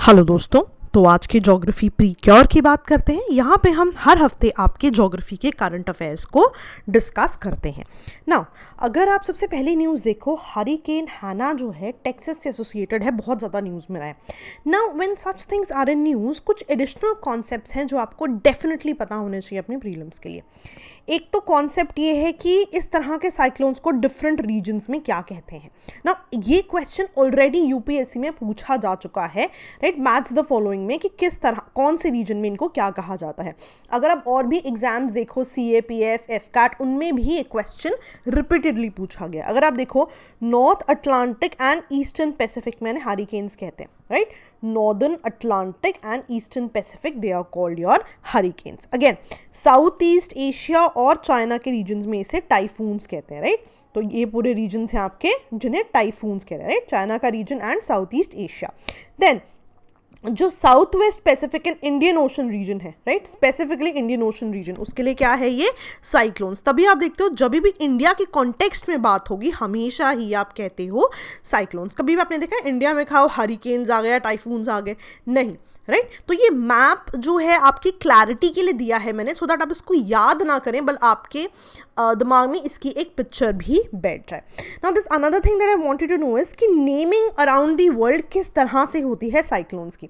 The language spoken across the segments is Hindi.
हेलो दोस्तों, तो आज की ज्योग्राफी प्रीक्योर की बात करते हैं। यहाँ पे हम हर हफ्ते आपके ज्योग्राफी के करंट अफेयर्स को डिस्कस करते हैं। नाउ अगर आप सबसे पहली न्यूज़ देखो, हरिकेन हाना जो है टेक्सास से एसोसिएटेड है, बहुत ज़्यादा न्यूज़ में रहा है। Now when such things are in news, कुछ एडिशनल कॉन्सेप्ट्स हैं जो आपको डेफिनेटली पता होने चाहिए अपने प्रीलिम्स के लिए। एक तो कॉन्सेप्ट ये है कि इस तरह के साइक्लोन्स को डिफरेंट रीजन्स में क्या कहते हैं ना। ये क्वेश्चन ऑलरेडी यूपीएससी में पूछा जा चुका है, राइट। मैच द फॉलोइंग में कि किस तरह कौन से रीजन में इनको क्या कहा जाता है। अगर आप और भी एग्जाम्स देखो, सीएपीएफ, एफकैट, उनमें भी एक क्वेश्चन रिपीटेडली पूछा गया। अगर आप देखो, North Atlantic and Eastern Pacific में हरिकेन्स कहते हैं, right. Northern Atlantic and Eastern Pacific, they are called your hurricanes. Again South east Asia और चाइना के रीजन्स में इसे टाइफून्स कहते हैं, राइट। तो ये पूरे रीजन्स हैं आपके जिन्हें टाइफून्स कहते हैं, राइट। चाइना का region and south east Asia. Then जो south west Pacific and Indian Ocean region है, right, specifically Indian Ocean region, उसके लिए क्या है ये साइक्लोन्स। तभी आप देखते हो जब भी इंडिया के कॉन्टेक्स्ट में बात होगी हमेशा ही आप कहते हो साइक्लोन्स। कभी भी आपने देखा इंडिया में खाओ हरिकेन्स आ गए या टाइफून्स आ गए, नहीं, राइट। तो ये मैप जो है आपकी क्लैरिटी के लिए दिया है मैंने, सो दैट आप इसको याद ना करें बल आपके दिमाग में इसकी एक पिक्चर भी बैठ जाए। Now this another thing that I wanted to know is कि नेमिंग अराउंड द वर्ल्ड किस तरह से होती है साइक्लोन्स की।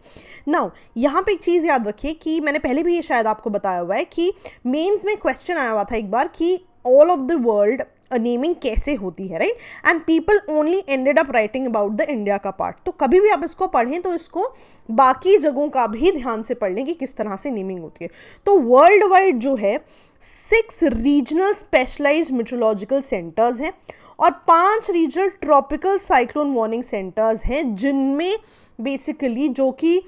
नाउ यहाँ पे एक चीज़ याद रखिए कि मैंने पहले भी ये शायद आपको बताया हुआ है कि मेंस में क्वेश्चन आया हुआ था एक बार कि all of the world naming कैसे होती है, right, and people only ended up writing about the India का पार्ट। तो कभी भी आप इसको पढ़ें तो इसको बाकी जगहों का भी ध्यान से पढ़ लें कि किस तरह से नेमिंग होती है। तो वर्ल्ड वाइड जो है 6 रीजनल स्पेशलाइज्ड मेट्रोलॉजिकल सेंटर्स हैं और 5 regional tropical cyclone warning centres हैं, जिनमें बेसिकली जो कि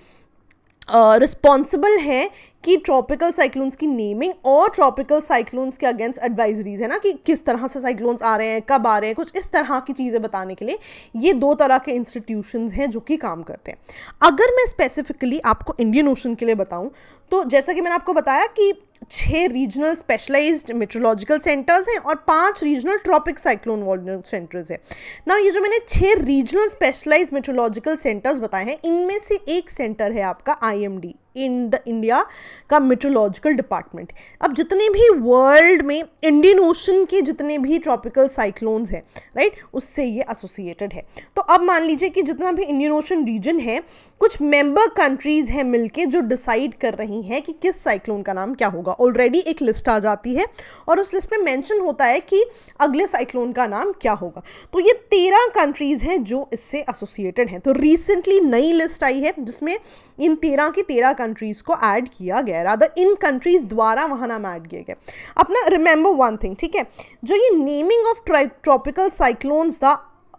रिस्पॉन्सिबल है कि ट्रॉपिकल साइक्लोन्स की नेमिंग और ट्रॉपिकल साइक्लोन्स के अगेंस्ट एडवाइजरीज है ना, कि किस तरह से साइक्लोन्स आ रहे हैं, कब आ रहे हैं, कुछ इस तरह की चीज़ें बताने के लिए ये 2 तरह के इंस्टीट्यूशंस हैं जो कि काम करते हैं। अगर मैं स्पेसिफिकली आपको इंडियन ओशन के लिए बताऊं तो जैसा कि मैंने आपको बताया कि 6 रीजनल स्पेशलाइज्ड मेट्रोलॉजिकल सेंटर्स हैं और 5 regional tropic cyclone warning centres हैं ना। ये जो मैंने 6 रीजनल स्पेशलाइज्ड मेट्रोलॉजिकल सेंटर्स बताए हैं, इनमें से एक सेंटर है आपका IMD, इंडिया का मेट्रोलॉजिकल डिपार्टमेंट। अब जितने भी वर्ल्ड में इंडियन ओशन के जितने भी ट्रॉपिकल साइक्लोन्स हैं, राइट, उससे ये एसोसिएटेड है। तो अब मान लीजिए कि जितना भी इंडियन ओशन रीजन है, कुछ मेंबर कंट्रीज हैं मिलके जो डिसाइड कर रही हैं कि किस साइक्लोन का नाम क्या होगा। ऑलरेडी एक लिस्ट आ जाती है और उस लिस्ट में मेंशन होता है कि अगले साइक्लोन का नाम क्या होगा। तो ये 13 कंट्रीज हैं जो इससे एसोसिएटेड हैं। तो रिसेंटली नई लिस्ट आई है जिसमें इन 13 की 13 कंट्रीज को ऐड किया गया, रादर इन कंट्रीज द्वारा वहां नाम ऐड किए गए। अपना रिमेंबर वन थिंग, ठीक है, जो ये नेमिंग ऑफ ट्रॉपिकल साइक्लोन्स था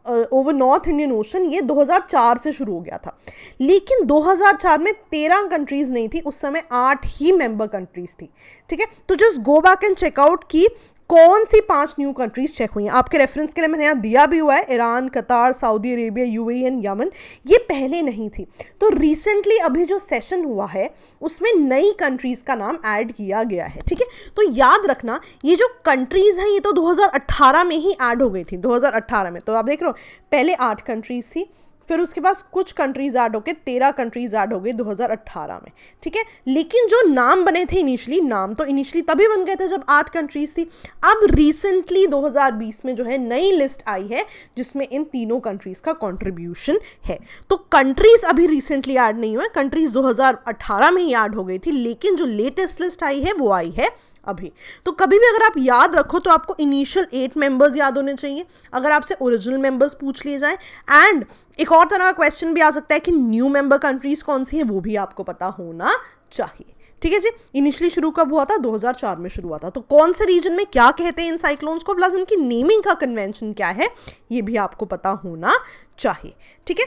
ओवर नॉर्थ इंडियन ओशन, ये 2004 से शुरू हो गया था। लेकिन 2004 में 13 कंट्रीज नहीं थी, उस समय 8 ही मेंबर कंट्रीज थी, ठीक है। तो just go back and check out की कौन सी 5 न्यू कंट्रीज चेक हुई हैं। आपके रेफरेंस के लिए मैंने यहाँ दिया भी हुआ है, ईरान, कतार, Saudi Arabia, UAE and Yemen, ये पहले नहीं थी। तो रिसेंटली अभी जो सेशन हुआ है उसमें नई कंट्रीज का नाम ऐड किया गया है, ठीक है। तो याद रखना ये जो कंट्रीज हैं ये तो 2018 में ही ऐड हो गई थी, 2018 में। तो आप देख रहे हो पहले 8 कंट्रीज थी, फिर उसके बाद कुछ कंट्रीज ऐड होके 13 कंट्रीज ऐड हो गई 2018 में, ठीक है। लेकिन जो नाम बने थे इनिशियली, नाम तो इनिशियली तभी बन गए थे जब 8 कंट्रीज थी। अब रिसेंटली 2020 में जो है नई लिस्ट आई है जिसमें इन तीनों कंट्रीज का कंट्रीब्यूशन है। तो कंट्रीज अभी रिसेंटली ऐड नहीं हुए, कंट्रीज 2018 में ही ऐड हो गई थी, लेकिन जो लेटेस्ट लिस्ट आई है वो आई है अभी। तो कभी भी अगर आप याद रखो तो आपको इनिशियल 8 मेंबर्स याद होने चाहिए अगर आपसे ओरिजिनल मेंबर्स पूछ लिए जाएं। एंड एक और तरह का क्वेश्चन भी आ सकता है कि न्यू मेंबर कंट्रीज कौन सी है, वो भी आपको पता होना चाहिए, ठीक है जी। इनिशियली शुरू कब हुआ था? 2004 में शुरू हुआ था। तो कौन से रीजन में क्या कहते हैं इन साइक्लोन्स को, प्लस इनकी नेमिंग का कन्वेंशन क्या है, ये भी आपको पता होना चाहिए, ठीक है।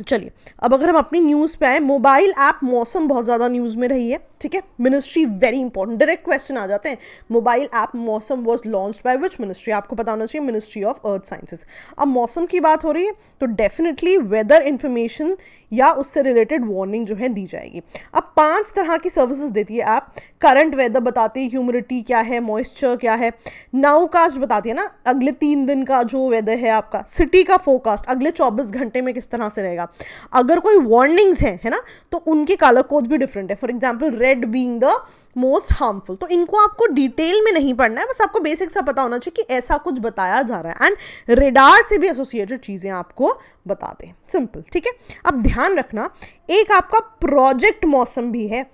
चलिए अब अगर हम अपनी न्यूज़ पे आए, मोबाइल ऐप मौसम बहुत ज़्यादा न्यूज़ में रही है, ठीक है। Ministry very important, direct question आ जाते हैं। Mobile app Mausam was launched by which ministry? आपको पता होना चाहिए मिनिस्ट्री ऑफ अर्थ साइंसेज। अब मौसम की बात हो रही है तो डेफिनेटली वेदर इंफॉर्मेशन या उससे रिलेटेड वार्निंग जो है दी जाएगी। अब 5 तरह की सर्विसेज देती है ऐप। करंट वेदर बताती है, ह्यूमिडिटी क्या है, मॉइस्चर क्या है, नाउकास्ट बताती है ना अगले 3 दिन का जो वेदर है आपका, सिटी का फोरकास्ट अगले 24 घंटे में किस तरह से रहेगा, अगर कोई वार्निंग्स है ना, तो उनके कलर कोड भी डिफरेंट है। For example red being the most harmful, तो इनको आपको डिटेल में नहीं पढ़ना है, बस आपको बेसिक सा पता होना चाहिए कि ऐसा कुछ बताया जा रहा है, एंड रेडार से भी एसोसिएटेड चीजें आपको बता दें। सिंपल, ठीक है। अब ध्यान रखना, एक आपका प्रोजेक्ट मौसम भी है,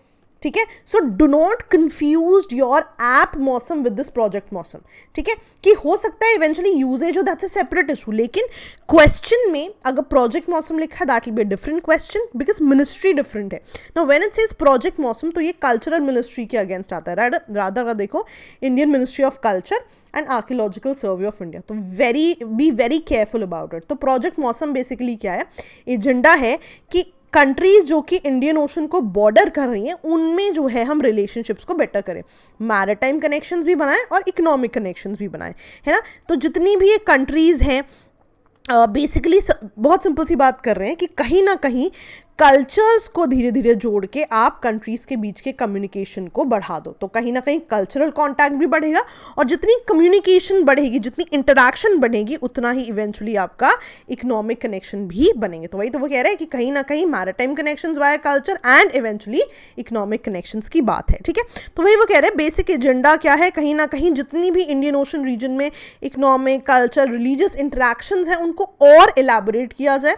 ठीक है। So do not confuse your app Mausam with this project Mausam, ठीक है, कि हो सकता है इवेंचुअली यूजेज हो, दैट्स अ सेपरेट इशू, लेकिन क्वेश्चन में अगर प्रोजेक्ट मौसम लिखा है that will be a different question because ministry different है। Now when it says project Mausam, तो ये कल्चरल मिनिस्ट्री के अगेंस्ट आता है, रादर देखो Indian ministry of culture and archaeological survey of India, तो be very careful about it. तो प्रोजेक्ट मौसम बेसिकली क्या है, एजेंडा है कि कंट्रीज जो कि इंडियन ओशन को बॉर्डर कर रही हैं उनमें जो है हम रिलेशनशिप्स को बेटर करें, मैरिटाइम कनेक्शंस भी बनाएं और इकोनॉमिक कनेक्शंस भी बनाएं, है ना। तो जितनी भी ये कंट्रीज हैं बेसिकली बहुत सिंपल सी बात कर रहे हैं कि कहीं ना कहीं कल्चर्स को धीरे धीरे जोड़ के आप कंट्रीज के बीच के कम्युनिकेशन को बढ़ा दो, तो कहीं ना कहीं कल्चरल कांटेक्ट भी बढ़ेगा, और जितनी कम्युनिकेशन बढ़ेगी, जितनी इंटरैक्शन बढ़ेगी, उतना ही इवेंचुअली आपका इकोनॉमिक कनेक्शन भी बनेंगे। तो वही तो वो कह रहे हैं कि कहीं ना कहीं maritime connections via culture and eventually economic connections की बात है, ठीक है। तो वही वो कह रहे हैं बेसिक एजेंडा क्या है, कहीं ना कहीं जितनी भी इंडियन ओशन रीजन में इकोनॉमिक, कल्चर, रिलीजियस इंटरैक्शंस हैं उनको और एलैबोरेट किया जाए।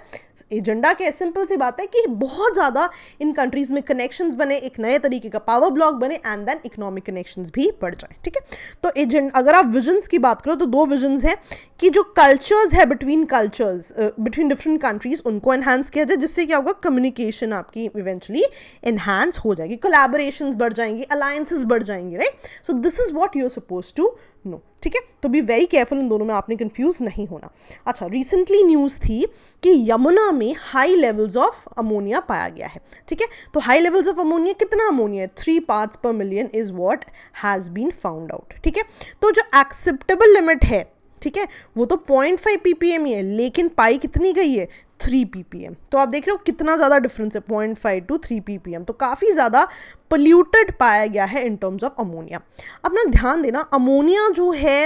एजेंडा क्या है, सिंपल सी बात है कि बहुत ज़्यादा इन कंट्रीज में कनेक्शंस बने, एक नए तरीके का पावर ब्लॉक बने, एंड देन इकोनॉमिक कनेक्शंस भी बढ़ जाए, ठीक है। तो एजेंडा, अगर आप विजन्स की बात करो तो दो विजन्स हैं कि जो कल्चर्स है बिटवीन डिफरेंट कंट्रीज उनको एनहांस किया जाए, जिससे क्या होगा, कम्युनिकेशन आपकी इवेंचुअली एनहांस हो जाएगी, कोलैबोरेशंस बढ़ जाएंगी, अलायंसेस बढ़ जाएंगे, right. So this is what you are suppose to know, ठीक है। तो बी वेरी केयरफुल, इन दोनों में आपने कंफ्यूज नहीं होना। अच्छा, रिसेंटली न्यूज़ थी कि यमुना में हाई लेवल्स ऑफ अमोनिया पाया गया है, ठीक है। तो हाई लेवल्स ऑफ अमोनिया, कितना अमोनिया है, 3 पार्ट्स पर million is what has been found out, ठीक है। तो जो एक्सेप्टेबल लिमिट है, ठीक है, वो तो 0.5 ppm ही है, लेकिन पाई कितनी गई है, 3 ppm। तो आप देख रहे हो कितना ज़्यादा डिफरेंस है, 0.5 to 3 ppm, तो काफ़ी ज़्यादा पोल्यूटेड पाया गया है इन टर्म्स ऑफ अमोनिया। अब ना ध्यान देना, अमोनिया जो है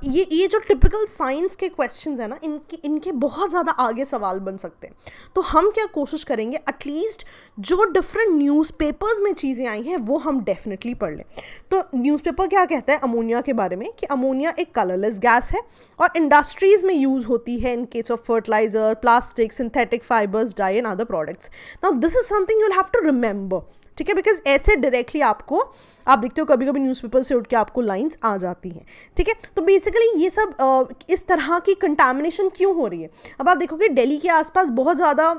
ये जो टिपिकल साइंस के क्वेश्चंस है ना, इनके बहुत ज़्यादा आगे सवाल बन सकते हैं। तो हम क्या कोशिश करेंगे, एटलीस्ट जो डिफरेंट न्यूज़पेपर्स में चीज़ें आई हैं वो हम डेफिनेटली पढ़ लें। तो न्यूज़पेपर क्या कहता है अमोनिया के बारे में, कि अमोनिया एक कलरलेस गैस है और इंडस्ट्रीज़ में यूज़ होती है in case of fertiliser, plastic, synthetic fibres, dye and other products. Now this is something you will have to remember, ठीक है, बिकॉज ऐसे डायरेक्टली आपको, आप देखते हो कभी कभी न्यूज़पेपर से उठ के आपको लाइंस आ जाती हैं, ठीक है। तो बेसिकली ये सब इस तरह की कंटामिनेशन क्यों हो रही है। अब आप देखोगे दिल्ली के आसपास बहुत ज़्यादा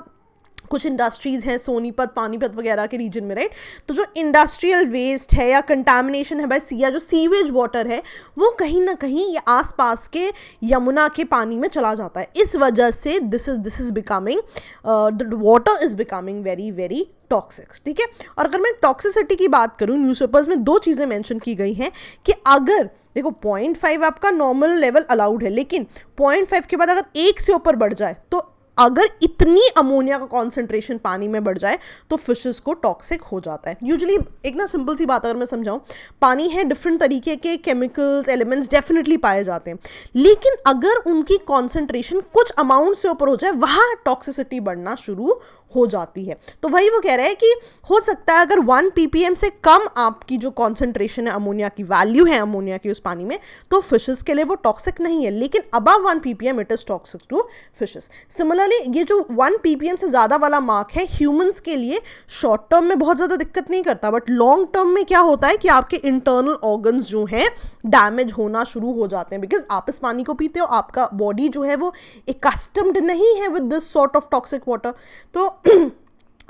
कुछ इंडस्ट्रीज़ हैं, सोनीपत, पानीपत वगैरह के रीजन में, राइट। तो जो इंडस्ट्रियल वेस्ट है या कंटामिनेशन है बाय सी, या जो सीवेज वाटर है, वो कहीं ना कहीं ये आसपास के यमुना के पानी में चला जाता है। इस वजह से this is becoming, the water is becoming very very toxics, ठीक है। और अगर मैं टॉक्सिसिटी की बात करूँ, न्यूज़पेपर्स में 2 चीज़ें मेंशन की गई हैं कि अगर देखो 0.5 आपका नॉर्मल लेवल अलाउड है, लेकिन 0.5 के बाद अगर 1 से ऊपर बढ़ जाए, तो अगर इतनी अमोनिया का कॉन्सेंट्रेशन पानी में बढ़ जाए तो फिशेस को टॉक्सिक हो जाता है। यूजुअली एक ना सिंपल सी बात अगर मैं समझाऊं, पानी है, डिफरेंट तरीके के केमिकल्स, एलिमेंट्स डेफिनेटली पाए जाते हैं, लेकिन अगर उनकी कॉन्सेंट्रेशन कुछ अमाउंट से ऊपर हो जाए, वहाँ टॉक्सिसिटी बढ़ना शुरू हो जाती है। तो वही वो कह रहे हैं कि हो सकता है अगर 1 ppm से कम आपकी जो कॉन्सेंट्रेशन है, अमोनिया की वैल्यू है अमोनिया की उस पानी में, तो फिशेस के लिए वो टॉक्सिक नहीं है, लेकिन above 1 ppm it is toxic to fishes. Similarly ये जो 1 ppm से ज़्यादा वाला मार्क है ह्यूमंस के लिए शॉर्ट टर्म में बहुत ज़्यादा दिक्कत नहीं करता, बट लॉन्ग टर्म में क्या होता है कि आपके इंटरनल ऑर्गन्स जो हैं डैमेज होना शुरू हो जाते हैं, बिकॉज आप इस पानी को पीते हो, आपका बॉडी जो है वो एकस्टम्ड नहीं है with this sort of toxic water. तो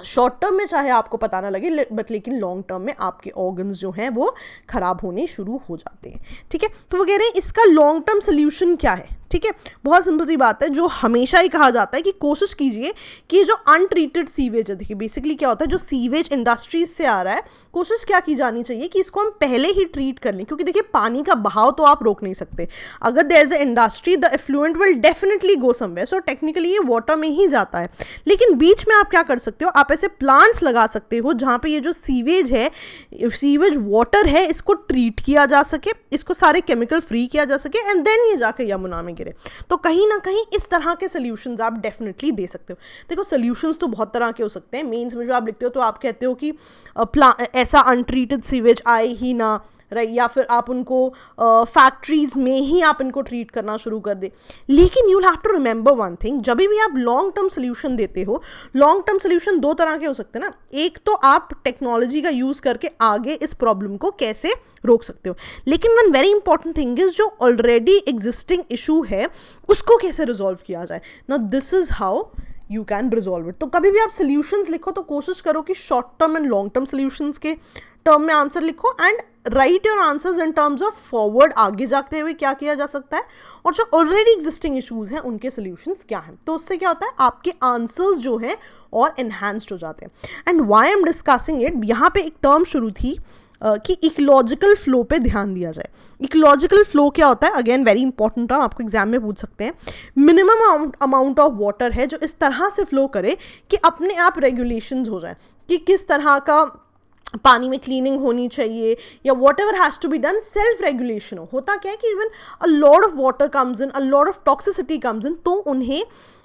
शॉर्ट टर्म में चाहे आपको पता ना लगे, बट लेकिन लॉन्ग टर्म में आपके ऑर्गन्स जो हैं वो खराब होने शुरू हो जाते हैं, ठीक है। तो वो कह रहे हैं इसका लॉन्ग टर्म सोल्यूशन क्या है, ठीक है। बहुत सिंपल सी बात है, जो हमेशा ही कहा जाता है कि कोशिश कीजिए कि जो अनट्रीटेड सीवेज है, देखिए बेसिकली क्या होता है, जो सीवेज इंडस्ट्रीज से आ रहा है, कोशिश क्या की जानी चाहिए कि इसको हम पहले ही ट्रीट कर लें, क्योंकि देखिए पानी का बहाव तो आप रोक नहीं सकते। अगर there is a industry, the effluent will definitely go somewhere, so technically ये वाटर में ही जाता है, लेकिन बीच में आप क्या कर सकते हो, आप ऐसे प्लांट्स लगा सकते हो जहाँ पे ये जो सीवेज है, सीवेज वाटर है, इसको ट्रीट किया जा सके, इसको सारे केमिकल फ्री किया जा सके, एंड देन ये जाके यमुना में गिरे। तो कहीं ना कहीं इस तरह के सोल्यूशंस आप डेफिनेटली दे सकते हो। देखो सोल्यूशंस तो बहुत तरह के हो सकते हैं। मेंस में जो आप लिखते हो तो आप कहते हो कि ऐसा अनट्रीटेड सीवेज आए ही ना, राइट, या फिर आप उनको फैक्ट्रीज में ही आप इनको ट्रीट करना शुरू कर दे। लेकिन you have to remember one thing, जब भी आप लॉन्ग टर्म सोल्यूशन देते हो, लॉन्ग टर्म सोल्यूशन दो तरह के हो सकते हैं ना। एक तो आप टेक्नोलॉजी का यूज करके आगे इस प्रॉब्लम को कैसे रोक सकते हो, लेकिन one very important thing is जो ऑलरेडी एग्जिस्टिंग इशू है उसको कैसे रिजॉल्व किया जाए। Now this is how you can resolve it. तो कभी भी आप सोल्यूशंस लिखो तो कोशिश करो कि short term and long term solutions के टर्म में आंसर लिखो, and right your answers in terms of forward, आगे जाते हुए क्या किया जा सकता है, और जो ऑलरेडी एग्जिस्टिंग इश्यूज हैं उनके सोल्यूशंस क्या हैं। तो उससे क्या होता है, आपके आंसर्स जो हैं और एनहांस्ड हो जाते हैं। And why I am discussing it, यहाँ पे एक टर्म शुरू थी कि इकोलॉजिकल फ्लो पे ध्यान दिया जाए। इकोलॉजिकल फ्लो क्या होता है, अगेन वेरी इंपॉर्टेंट टर्म, आपको एग्जाम में पूछ सकते हैं। मिनिमम अमाउंट ऑफ वाटर है जो इस तरह से फ्लो करे कि अपने आप रेगुलेशंस हो जाए कि किस तरह का पानी में क्लीनिंग होनी चाहिए, या whatever has to be done, self regulation हो। होता क्या है कि even a lot of water comes in, a lot of toxicity comes in, तो उन्हें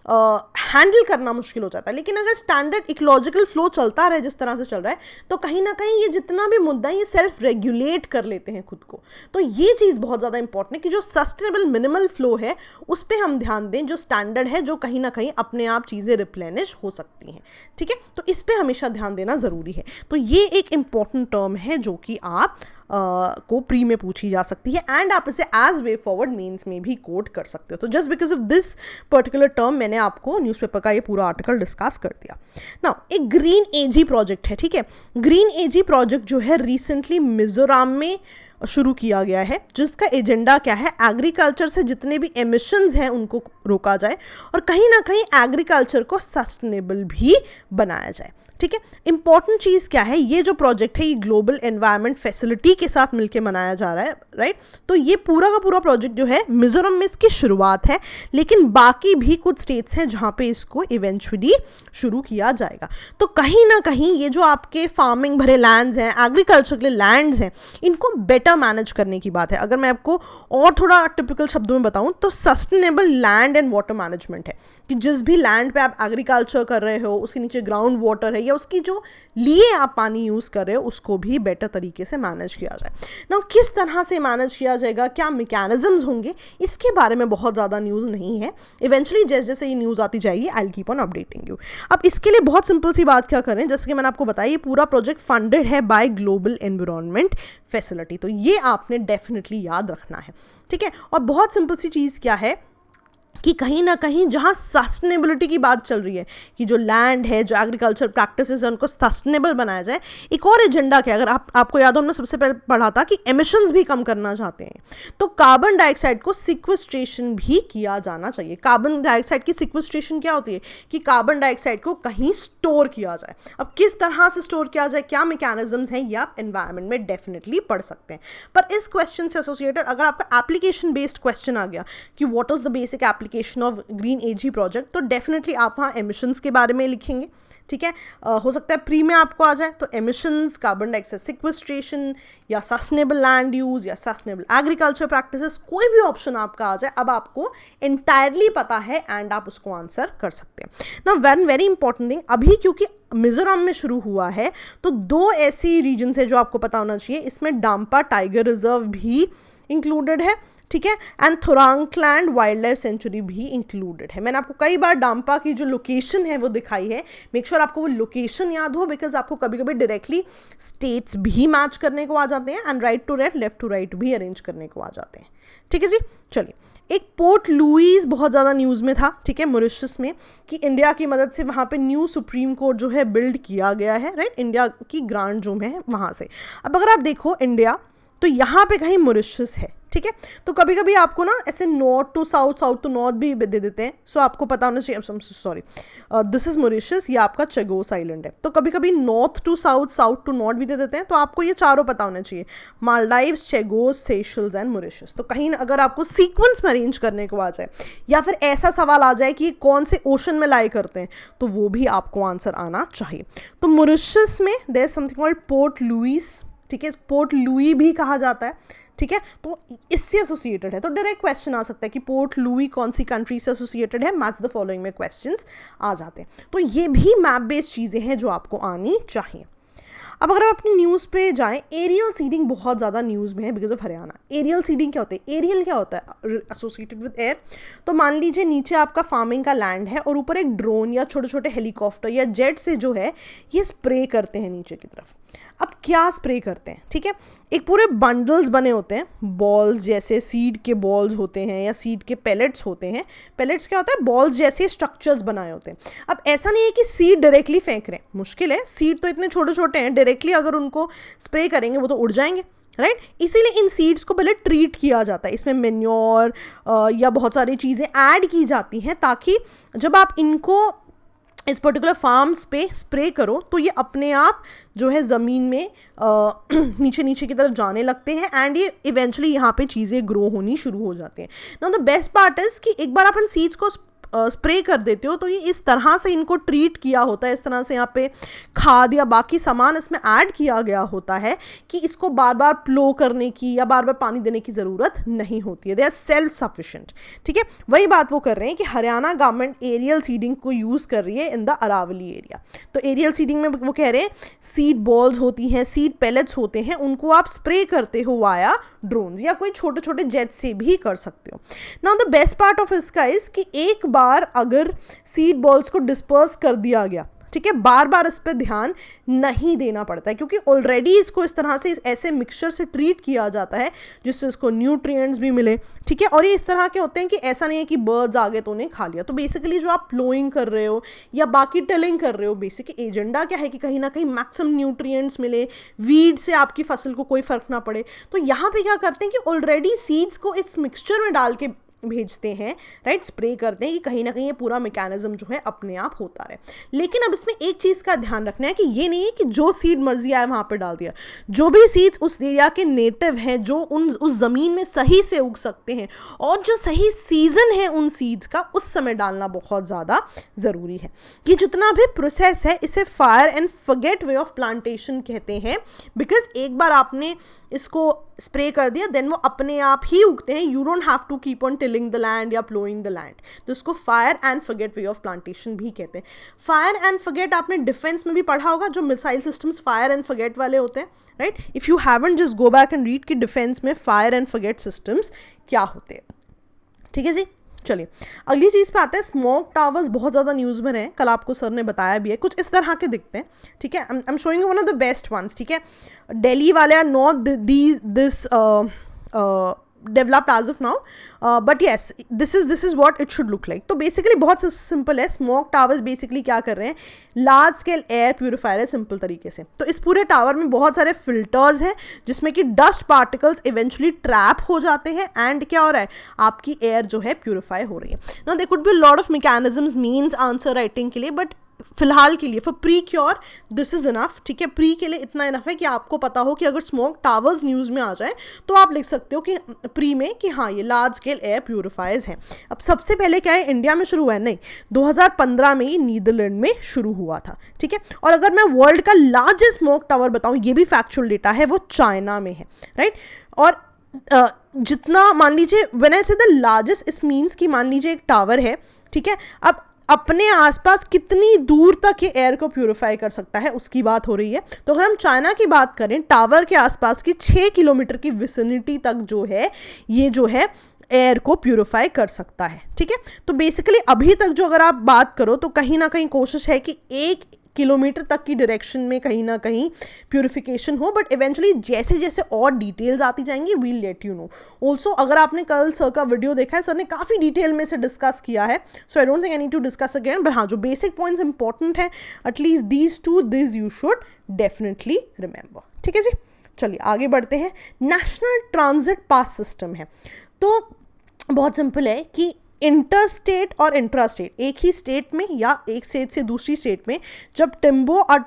हैंडल करना मुश्किल हो जाता है। लेकिन अगर स्टैंडर्ड इकोलॉजिकल फ्लो चलता रहे जिस तरह से चल रहा है, तो कहीं ना कहीं ये जितना भी मुद्दा है ये सेल्फ रेगुलेट कर लेते हैं खुद को। तो ये चीज़ बहुत ज़्यादा इंपॉर्टेंट है कि जो सस्टेनेबल मिनिमल फ्लो है उस पर हम ध्यान दें, जो स्टैंडर्ड है, जो कहीं ना कहीं अपने आप चीज़ें रिप्लेनिश हो सकती हैं। ठीक है, तो इस पर हमेशा ध्यान देना ज़रूरी है। तो ये एक इंपॉर्टेंट टर्म है जो कि आप को प्री में पूछी जा सकती है, एंड आप इसे एज वे फॉरवर्ड मेंस में भी कोट कर सकते हो। तो just because of this particular term मैंने आपको न्यूज़पेपर का ये पूरा आर्टिकल डिस्कस कर दिया। नाउ एक ग्रीन एजी प्रोजेक्ट है, ठीक है। ग्रीन एजी प्रोजेक्ट जो है रिसेंटली मिजोरम में शुरू किया गया है, जिसका एजेंडा क्या है, एग्रीकल्चर से जितने भी एमिशंस हैं उनको रोका जाए और कहीं ना कहीं एग्रीकल्चर को सस्टेनेबल भी बनाया जाए। ठीक है, इंपॉर्टेंट चीज़ क्या है, ये जो प्रोजेक्ट है ये ग्लोबल एनवायरनमेंट फैसिलिटी के साथ मिलकर मनाया जा रहा है, राइट। तो ये पूरा का पूरा प्रोजेक्ट जो है मिजोरम में इसकी शुरुआत है, लेकिन बाकी भी कुछ स्टेट्स हैं जहाँ पे इसको इवेंचुअली शुरू किया जाएगा। तो कहीं ना कहीं ये जो आपके फार्मिंग भरे लैंड्स हैं, एग्रीकल्चर के लिए लैंड्स हैं, इनको बेटर मैनेज करने की बात है। अगर मैं आपको और थोड़ा टिपिकल शब्दों में बताऊँ तो sustainable land and water management है कि जिस भी लैंड पे आप एग्रीकल्चर कर रहे हो उसके नीचे ग्राउंड वाटर है या उसकी जो लिए आप पानी यूज़ कर रहे हो उसको भी बेटर तरीके से मैनेज किया जाए। ना किस तरह से मैनेज किया जाएगा, क्या मैकेनिज्म्स होंगे, इसके बारे में बहुत ज़्यादा न्यूज़ नहीं है। इवेंचुअली जैसे जैसे ये न्यूज़ आती जाएगी I will keep on updating you. अब इसके लिए बहुत सिंपल सी बात क्या करें, जैसे कि मैंने आपको बताया ये पूरा प्रोजेक्ट फंडेड है बाय ग्लोबल एनवायरनमेंट फैसिलिटी, तो ये आपने डेफिनेटली याद रखना है। ठीक है, और बहुत सिंपल सी चीज़ क्या है कि कहीं ना कहीं जहाँ सस्टेनेबिलिटी की बात चल रही है कि जो लैंड है, जो एग्रीकल्चर प्रैक्टिसेस है उनको सस्टेनेबल बनाया जाए। एक और एजेंडा क्या, अगर आपको याद हो हमने सबसे पहले पढ़ा था कि एमिशंस भी कम करना चाहते हैं, तो कार्बन डाइऑक्साइड को सिक्वेस्ट्रेशन भी किया जाना चाहिए। कार्बन डाइऑक्साइड की सिक्वेस्ट्रेशन क्या होती है कि कार्बन डाइऑक्साइड को कहीं स्टोर किया जाए। अब किस तरह से स्टोर किया जाए, क्या मैकेनिज्म्स हैं, ये आप एनवायरनमेंट में डेफिनेटली पढ़ सकते हैं। पर इस क्वेश्चन से एसोसिएटेड अगर आपका एप्लीकेशन बेस्ड क्वेश्चन आ गया कि what is the basic application of green AG project, तो डेफिनेटली आप वहाँ एमिशंस के बारे में लिखेंगे। ठीक है, हो सकता है प्री में आपको आ जाए तो एमिशंस, कार्बन डाइऑक्साइड सिक्वेस्ट्रेशन, या सस्टेनेबल लैंड यूज, या सस्टेनेबल एग्रीकल्चर प्रैक्टिसेस, कोई भी ऑप्शन आपका आ जाए अब आपको एंटायरली पता है एंड आप उसको आंसर कर सकते हैं ना। वन वेरी इंपॉर्टेंट थिंग, अभी क्योंकि मिजोरम में शुरू हुआ है तो दो ऐसी रीजन है जो आपको पता होना चाहिए, इसमें डाम्पा टाइगर रिजर्व भी इंक्लूडेड है। ठीक है, एंड थोरांगलैंड वाइल्ड लाइफ सेंचुरी भी इंक्लूडेड है। मैंने आपको कई बार डाम्पा की जो लोकेशन है वो दिखाई है, मेक श्योर आपको वो लोकेशन याद हो, बिकॉज आपको कभी कभी डायरेक्टली स्टेट्स भी मैच करने को आ जाते हैं and right to right, left to right भी अरेंज करने को आ जाते हैं। ठीक है जी, चलिए। एक पोर्ट लुइस बहुत ज़्यादा न्यूज़ में था, ठीक है, मॉरिशस में, कि इंडिया की मदद से वहाँ पे न्यू सुप्रीम कोर्ट जो है बिल्ड किया गया है, राइट, इंडिया की ग्रांट जो है वहाँ से। अब अगर आप देखो इंडिया, तो यहाँ पे कहीं मॉरिशस है। ठीक है, तो कभी कभी आपको ना ऐसे north to south, south to north भी दे देते हैं, सो आपको पता होना चाहिए। सॉरी, दिस इज मॉरिशस, ये आपका चेगोस आइलैंड है। तो कभी कभी north to south, south to north भी दे देते हैं, तो आपको ये चारों पता होना चाहिए, मालदीव्स, चेगोस, सेशल्स एंड मॉरिशस। तो कहीं अगर आपको सीक्वेंस में अरेंज करने को आ जाए या फिर ऐसा सवाल आ जाए कि ये कौन से ओशन में लाई करते हैं, तो वो भी आपको आंसर आना चाहिए। तो मॉरिशस में there is something called Port Louis, ठीक है, पोर्ट लुई भी कहा जाता है। ठीक है, तो इससे एसोसिएटेड है। तो डायरेक्ट क्वेश्चन आ सकता है कि पोर्ट लुई कौन सी कंट्री से एसोसिएटेड है, मैच द फॉलोइंग में क्वेश्चंस आ जाते हैं। तो ये भी मैप बेस्ड चीज़ें हैं जो आपको आनी चाहिए। अब अगर आप अपनी न्यूज़ पे जाएं, एरियल सीडिंग बहुत ज़्यादा न्यूज़ में है because of Haryana. Aerial seeding क्या होता है? एरियल क्या होता है? Associated with air. तो मान लीजिए नीचे आपका फार्मिंग का लैंड है और ऊपर एक ड्रोन या छोटे छोटे हेलीकॉप्टर या जेट से जो है ये स्प्रे करते हैं नीचे की तरफ। अब क्या स्प्रे करते हैं? ठीक है, एक पूरे बंडल्स बने होते हैं, बॉल्स जैसे सीड के बॉल्स होते हैं या सीड के पेलेट्स होते हैं। पेलेट्स क्या होता है? बॉल्स जैसे स्ट्रक्चर्स बनाए होते हैं। अब ऐसा नहीं है कि सीड डायरेक्टली फेंक रहे हैं, मुश्किल है, सीड तो इतने छोटे छोटे हैं, डायरेक्टली अगर उनको स्प्रे करेंगे वो तो उड़ जाएंगे, राइट। इसीलिए इन सीड्स को पहले ट्रीट किया जाता है, इसमें मेन्योर या बहुत सारी चीज़ें ऐड की जाती हैं ताकि जब आप इनको इस पर्टिकुलर फार्म्स पे स्प्रे करो तो ये अपने आप जो है ज़मीन में नीचे नीचे की तरफ जाने लगते हैं एंड ये इवेंचुअली यहाँ पे चीज़ें ग्रो होनी शुरू हो जाती हैं। Now the best part is कि एक बार अपन सीड्स को स्प्रे कर देते हो तो ये इस तरह से इनको ट्रीट किया होता है, इस तरह से यहाँ पे खाद या बाकी सामान इसमें ऐड किया गया होता है कि इसको बार बार प्लो करने की या बार बार पानी देने की ज़रूरत नहीं होती है। They are self sufficient. ठीक है, वही बात वो कर रहे हैं कि हरियाणा गवर्नमेंट एरियल सीडिंग को यूज़ कर रही है इन द अरावली एरिया। तो एरियल सीडिंग में वो कह रहे हैं सीड बॉल्स होती हैं, सीड पेलेट्स होते हैं, उनको आप स्प्रे करते हो वाया ड्रोन्स या कोई छोटे छोटे जेट से भी कर सकते हो। Now the best part of इसका इज कि एक बार अगर सीड बॉल्स को डिस्पर्स कर दिया गया, ठीक है, बार बार इस पे ध्यान नहीं देना पड़ता है क्योंकि ऑलरेडी इसको इस तरह से ऐसे मिक्सचर से ट्रीट किया जाता है जिससे इसको न्यूट्रिएंट्स भी मिले। ठीक है, और ये इस तरह के होते हैं कि ऐसा नहीं है कि बर्ड्स आ गए तो उन्हें खा लिया। तो बेसिकली जो आप प्लोइंग कर रहे हो या बाकी टिलिंग कर रहे हो, बेसिक एजेंडा क्या है कि कहीं ना कहीं मैक्सिमम न्यूट्रिएंट्स मिले, वीड से आपकी फसल को कोई फर्क ना पड़े। तो यहाँ पे क्या करते हैं कि ऑलरेडी सीड्स को इस मिक्सचर में डाल के भेजते हैं, राइट, स्प्रे करते हैं कि कहीं ना कहीं ये पूरा मैकेनिज्म जो है अपने आप होता रहे। लेकिन अब इसमें एक चीज़ का ध्यान रखना है कि ये नहीं है कि जो सीड मर्जी आए वहाँ पे डाल दिया। जो भी सीड्स उस एरिया के नेटिव हैं, जो उस ज़मीन में सही से उग सकते हैं और जो सही सीज़न है उन सीड्स का, उस समय डालना बहुत ज़्यादा ज़रूरी है। ये जितना भी प्रोसेस है इसे fire and forget way of plantation कहते हैं बिकॉज एक बार आपने इसको स्प्रे कर दिया देन वो अपने आप ही उगते हैं। You don't have to keep on tilling the land या प्लोइंग द लैंड। तो इसको fire and forget way of plantation भी कहते हैं। फायर एंड फॉरगेट आपने डिफेंस में भी पढ़ा होगा, जो missile systems fire and forget वाले होते हैं, right. If you haven't just go back and read कि डिफेंस में फायर एंड फॉरगेट सिस्टम्स क्या होते हैं। ठीक है जी, चलिए अगली चीज़ पे आते हैं। स्मोक टावर्स बहुत ज़्यादा न्यूज़ में रहे, कल आपको सर ने बताया भी है, कुछ इस तरह के दिखते हैं। ठीक है, I am showing one of the best ones. ठीक है, दिल्ली वाले are not this developed as of now but yes this is what it should look like. तो बेसिकली बहुत सिंपल है। स्मोक टावर्स बेसिकली क्या कर रहे हैं, लार्ज स्केल एयर प्यूरिफायर है सिंपल तरीके से। तो इस पूरे टावर में बहुत सारे फिल्टर्स हैं जिसमें कि डस्ट पार्टिकल्स इवेंचुअली ट्रैप हो जाते हैं एंड क्या हो रहा है, आपकी एयर जो है प्यूरिफाई हो रही है। Now there could be lot of mechanisms means answer writing के लिए, बट फिलहाल के लिए for pre cure this is enough. ठीक है, प्री के लिए इतना इनफ है कि आपको पता हो कि अगर स्मोक टावर्स न्यूज़ में आ जाए तो आप लिख सकते हो कि प्री में कि हाँ ये लार्ज स्केल एयर प्यूरिफायर्स हैं। अब सबसे पहले क्या है, इंडिया में शुरू हुआ है? नहीं, 2015 में ये नीदरलैंड में शुरू हुआ था। ठीक है, और अगर मैं वर्ल्ड का लार्जेस्ट स्मोक टावर बताऊँ, ये भी फैक्चुअल डेटा है, वो चाइना में है, राइट। और जितना मान लीजिए व्हेन आई से द लार्जेस्ट, इस मीन्स कि मान लीजिए एक टावर है, ठीक है, अब अपने आसपास कितनी दूर तक ये एयर को प्यूरिफाई कर सकता है उसकी बात हो रही है। तो अगर हम चाइना की बात करें, टावर के आसपास की 6 किलोमीटर की विसिनिटी तक जो है ये जो है एयर को प्यूरिफाई कर सकता है। ठीक है, तो बेसिकली अभी तक जो अगर आप बात करो तो कहीं ना कहीं कोशिश है कि 1 किलोमीटर तक की डायरेक्शन में कहीं ना कहीं प्यूरिफिकेशन हो, बट इवेंचुअली जैसे जैसे और डिटेल्स आती जाएंगी we'll let you know. Also अगर आपने कल सर का वीडियो देखा है, सर ने काफ़ी डिटेल में से डिस्कस किया है, so I don't think I need to discuss again, but हाँ जो बेसिक पॉइंट्स इंपॉर्टेंट है at least these two this you should definitely remember. ठीक है जी, चलिए आगे बढ़ते हैं। नेशनल ट्रांजिट पास सिस्टम है, तो बहुत सिंपल है कि इंटर स्टेट और इंट्रा स्टेट, एक ही स्टेट में या एक स्टेट से दूसरी स्टेट में जब टिम्बो और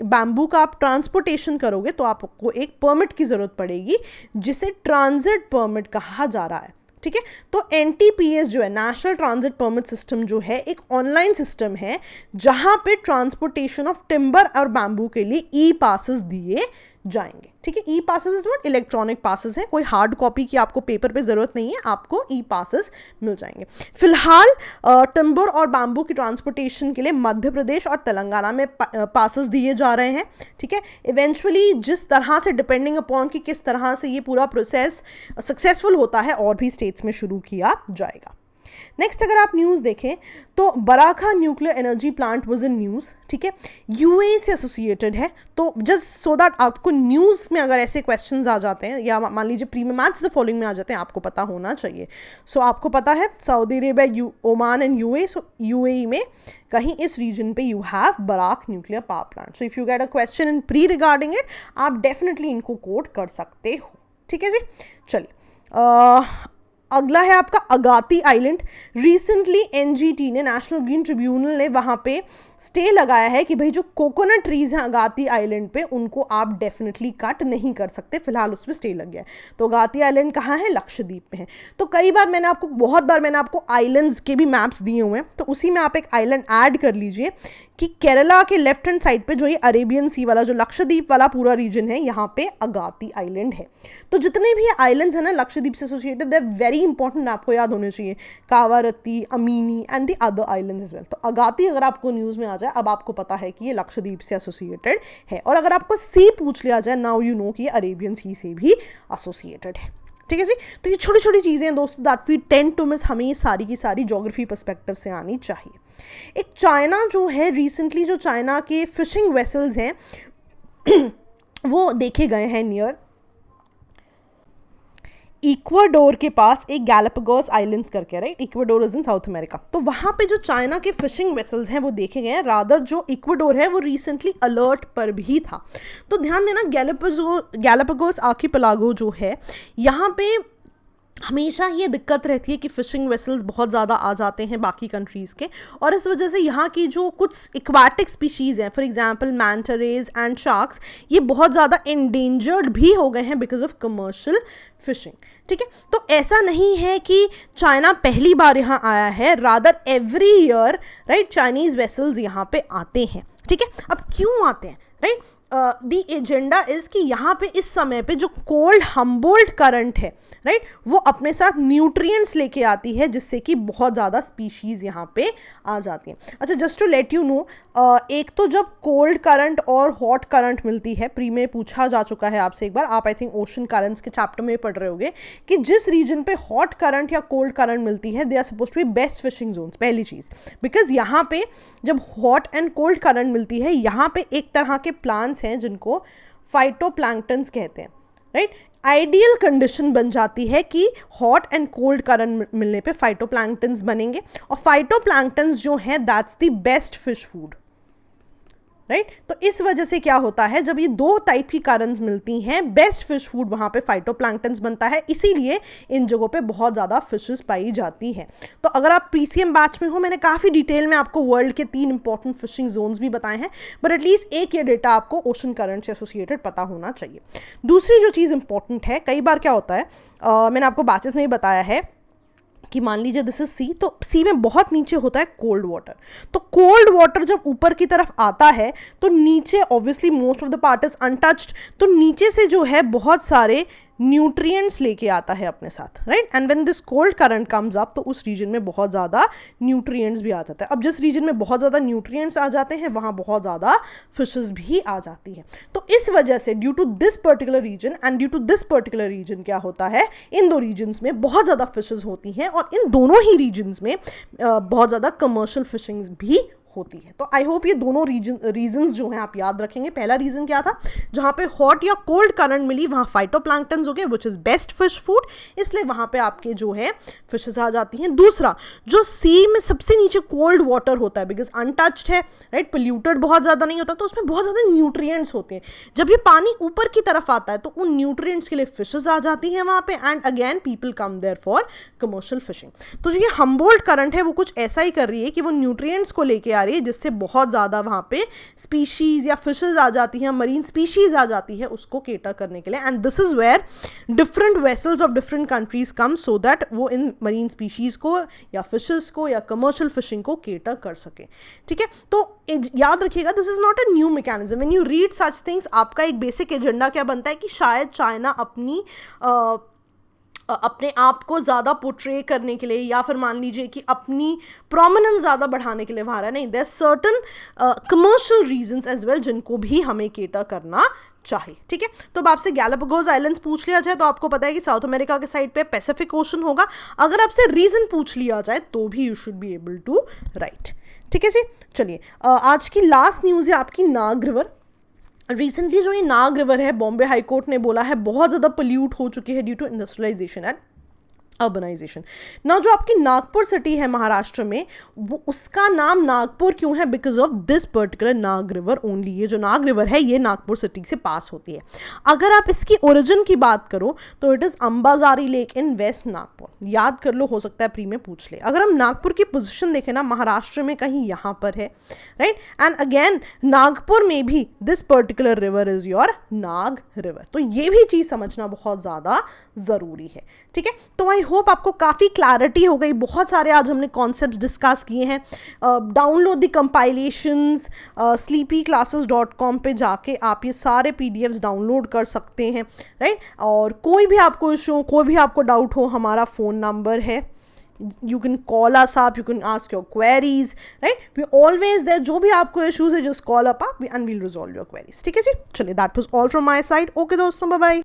बैम्बू का आप ट्रांसपोर्टेशन करोगे तो आपको एक परमिट की ज़रूरत पड़ेगी जिसे ट्रांजिट परमिट कहा जा रहा है। ठीक है, तो NTPS जो है, नेशनल ट्रांजिट परमिट सिस्टम जो है, एक ऑनलाइन सिस्टम है जहां पे ट्रांसपोर्टेशन ऑफ टिम्बर और बैम्बू के लिए ई पासेस दिए जाएंगे। ठीक है, e passes is what, electronic passes हैं, कोई हार्ड कॉपी की आपको पेपर पे ज़रूरत नहीं है, आपको ई पासेस मिल जाएंगे। फिलहाल टिम्बर और बैम्बू की ट्रांसपोर्टेशन के लिए मध्य प्रदेश और तेलंगाना में पासेस दिए जा रहे हैं। ठीक है, इवेंचुअली जिस तरह से डिपेंडिंग अपॉन कि किस तरह से ये पूरा प्रोसेस सक्सेसफुल होता है और भी स्टेट्स में शुरू किया जाएगा। नेक्स्ट अगर आप न्यूज़ देखें तो Barakah nuclear energy plant was in news. ठीक है, यूएई से एसोसिएटेड है, तो जस्ट सो दैट आपको न्यूज़ में अगर ऐसे क्वेश्चंस आ जाते हैं या मान लीजिए प्री में मैच द फॉलोइंग में आ जाते हैं, आपको पता होना चाहिए। सो आपको पता है Saudi Arabia, Oman and UAE. So UAE में कहीं इस रीजन पे you have Barakah nuclear power plant. So if you get a question in pre regarding it, आप डेफिनेटली इनको कोड कर सकते हो। ठीक है जी, चलिए अगला है आपका अगाती आइलैंड। रिसेंटली एनजीटी ने, नेशनल ग्रीन ट्रिब्यूनल ने वहाँ पे स्टे लगाया है कि भाई जो कोकोनट ट्रीज हैं अगाती आइलैंड पे, उनको आप डेफिनेटली कट नहीं कर सकते। फिलहाल उस पर स्टे लग गया है। तो अगाती आइलैंड कहाँ है? लक्षद्वीप में है। तो कई बार बहुत बार मैंने आपको आइलैंड्स के भी मैप्स दिए हुए हैं, तो उसी में आप एक आइलैंड ऐड कर लीजिए कि केरला के लेफ्ट हैंड साइड पे जो ये अरेबियन सी वाला, जो लक्षद्वीप वाला पूरा रीजन है, यहाँ पे अगाती आइलैंड है। तो जितने भी आइलैंड्स हैं ना लक्षद्वीप से associated, they are very important, आपको याद होने चाहिए। Kavaratti, Amini and the other islands as well. तो अगाती अगर आपको न्यूज़ में आ जाए, अब आपको पता है कि ये लक्षद्वीप से एसोसिएटेड है। और अगर आपको सी पूछ लिया जाए, नाउ यू नो कि ये अरेबियन सी से भी एसोसिएटेड है। ठीक है जी, तो ये छोटी छोटी चीज़ें हैं दोस्तों that we tend to miss, हमें ये सारी की सारी ज्योग्राफी पर्सपेक्टिव से आनी चाहिए। एक चाइना जो है, रिसेंटली जो चाइना के फिशिंग वेसल्स हैं वो देखे गए हैं नियर इक्वाडोर के पास, एक गैलापागोस आइलैंड्स करके, right, Ecuador is in south America. तो वहाँ पे जो चाइना के फिशिंग वेसल्स हैं वो देखे गए हैं। रादर जो इक्वाडोर है वो रिसेंटली अलर्ट पर भी था। तो ध्यान देना, गैलापागोस आर्किपेलागो जो है, यहाँ पे हमेशा ये दिक्कत रहती है कि फ़िशिंग वेसल्स बहुत ज़्यादा आ जाते हैं बाकी कंट्रीज़ के, और इस वजह से यहाँ की जो कुछ एक्वाटिक स्पीशीज़ हैं, for example manta rays and sharks, ये बहुत ज़्यादा एंडेंजर्ड भी हो गए हैं बिकॉज ऑफ कमर्शियल फिशिंग। ठीक है, तो ऐसा नहीं है कि चाइना पहली बार यहाँ आया है, rather every year, right, Chinese vessels यहाँ पे आते हैं। ठीक है, अब क्यों आते हैं, राइट, द एजेंडा इज कि यहाँ पे इस समय पे जो कोल्ड हम्बोल्ट करंट है, राइट, वो अपने साथ न्यूट्रिएंट्स लेके आती है, जिससे कि बहुत ज़्यादा स्पीशीज़ यहाँ पे आ जाती हैं। अच्छा, just to let you know, एक तो जब कोल्ड करंट और हॉट करंट मिलती है, प्री में पूछा जा चुका है आपसे एक बार, आप आई थिंक ओशन करंट्स के चैप्टर में पढ़ रहे होगे कि जिस रीजन पे हॉट करंट या कोल्ड करंट मिलती है, they are suppose to be best fishing zones. पहली चीज़, बिकॉज यहाँ पे जब हॉट एंड कोल्ड करंट मिलती है, यहाँ पे एक तरह के प्लांट्स हैं जिनको फाइटोप्लैंक्टन्स कहते हैं, राइट। आइडियल कंडीशन बन जाती है कि हॉट एंड कोल्ड करंट मिलने पे फाइटोप्लैंक्टन्स बनेंगे, और फाइटोप्लैंक्टन्स जो हैं that's the best fish food, right. तो इस वजह से क्या होता है, जब ये दो टाइप की करंट्स मिलती हैं, बेस्ट फिश फूड वहाँ पे फाइटोप्लैंक्टन्स बनता है, इसीलिए इन जगहों पे बहुत ज़्यादा फिशेस पाई जाती हैं। तो अगर आप पीसीएम बैच में हो, मैंने काफ़ी डिटेल में आपको वर्ल्ड के 3 इंपॉर्टेंट फिशिंग जोन्स भी बताए हैं, बट एटलीस्ट एक ये डेटा आपको ओशन करंट से एसोसिएटेड पता होना चाहिए। दूसरी जो चीज़ इंपॉर्टेंट है, कई बार क्या होता है, मैंने आपको बैचेस में ही बताया है कि मान लीजिए दिस इज सी, तो सी में बहुत नीचे होता है कोल्ड वाटर। तो कोल्ड वाटर जब ऊपर की तरफ आता है तो नीचे obviously most of the part is untouched, तो नीचे से जो है बहुत सारे न्यूट्रिएंट्स लेके आता है अपने साथ, right. And when this cold current comes up, तो उस रीजन में बहुत ज़्यादा न्यूट्रिएंट्स भी आ जाता है। अब जिस रीजन में बहुत ज़्यादा न्यूट्रिएंट्स आ जाते हैं, वहाँ बहुत ज़्यादा फिशेस भी आ जाती हैं। तो इस वजह से due to this particular region and due to this particular region क्या होता है, इन दो रीजन्स में बहुत ज़्यादा फिशेस होती हैं, और इन दोनों ही रीजन्स में बहुत ज़्यादा कमर्शियल फिशिंग्स भी होती है। तो आई होप ये दोनों रीजंस जो हैं आप याद रखेंगे। पहला रीजन क्या था, जहाँ पे हॉट या कोल्ड करंट मिली वहाँ फाइटोप्लैंक्टन्स हो गए, which is best fish food, इसलिए वहाँ पे आपके जो है फिशेस आ जाती हैं। दूसरा, जो सी में सबसे नीचे कोल्ड वाटर होता है, बिकॉज अनटच्ड है, राइट, पोल्यूटेड बहुत ज़्यादा नहीं होता, तो उसमें बहुत ज़्यादा न्यूट्रिएंट्स होते हैं। जब ये पानी ऊपर की तरफ आता है तो उन न्यूट्रिएंट्स के लिए फिशेस आ जाती हैं वहाँ पे, and again people come there for commercial fishing. तो जो ये हम्बोल्ट करंट है वो कुछ ऐसा ही कर रही है कि वो न्यूट्रिएंट्स को लेके आ रही है, जिससे बहुत ज़्यादा वहाँ पे स्पीशीज़ या फिशेज आ जाती हैं, मरीन स्पीशीज़ आ जाती है, उसको केटर करने के लिए। And this is where different vessels of different countries come, so that वो इन मरीन स्पीशीज़ को या फिशेस को या कमर्शियल फिशिंग को केटर कर सके। ठीक है, तो याद रखिएगा, this is not a new mechanism. When you read such things, आपका एक बेसिक एजेंडा क्या बनता है कि शायद चाइना अपने आप को ज़्यादा पोर्ट्रे करने के लिए, या फिर मान लीजिए कि अपनी प्रोमिनेंस ज़्यादा बढ़ाने के लिए वहाँ रहा है। नहीं, there certain commercial regions as well जिनको भी हमें केटर करना चाहिए। ठीक है, तो अब आपसे गैलापागोस आइलैंड्स पूछ लिया जाए तो आपको पता है कि साउथ अमेरिका के साइड पे पैसिफिक ओशन होगा। अगर आपसे रीजन पूछ लिया जाए तो भी you should be able to write. ठीक है जी, चलिए आज की लास्ट न्यूज़ है आपकी नाग रिवर। रिसेंटली जो ये नाग रिवर है, बॉम्बे हाई कोर्ट ने बोला है बहुत ज़्यादा पोल्यूट हो चुकी है due to industrialisation and urbanisation. ना जो आपकी नागपुर सिटी है महाराष्ट्र में, वो उसका नाम नागपुर क्यों है? Because of this particular Nag river only. ये जो नाग रिवर है ये नागपुर सिटी से पास होती है। अगर आप इसकी ओरिजिन की बात करो तो it is Ambazari lake in west Nagpur. याद कर लो, हो सकता है प्री में पूछ ले। अगर हम नागपुर की पोजिशन देखें ना, महाराष्ट्र में कहीं यहाँ पर है, राइट। एंड अगेन नागपुर में भी this particular river is your Nag river. तो ये भी चीज़ समझना बहुत ज़्यादा ज़रूरी है। ठीक है, तो आई होप आपको काफ़ी क्लैरिटी हो गई। बहुत सारे आज हमने कॉन्सेप्ट्स डिस्कस किए हैं। डाउनलोड द कंपाइलेशंस, sleepyclasses.com पे जाके आप ये सारे PDFs डाउनलोड कर सकते हैं, राइट। और कोई भी आपको इशू, कोई भी आपको डाउट हो, हमारा फ़ोन नंबर है, you can call us up, you can ask your queries, right? We're always there. जो भी आपको issues है, just call up and we'll resolve your queries. ठीक है जी, चलिए, that was all from my side. Okay दोस्तों, bye bye.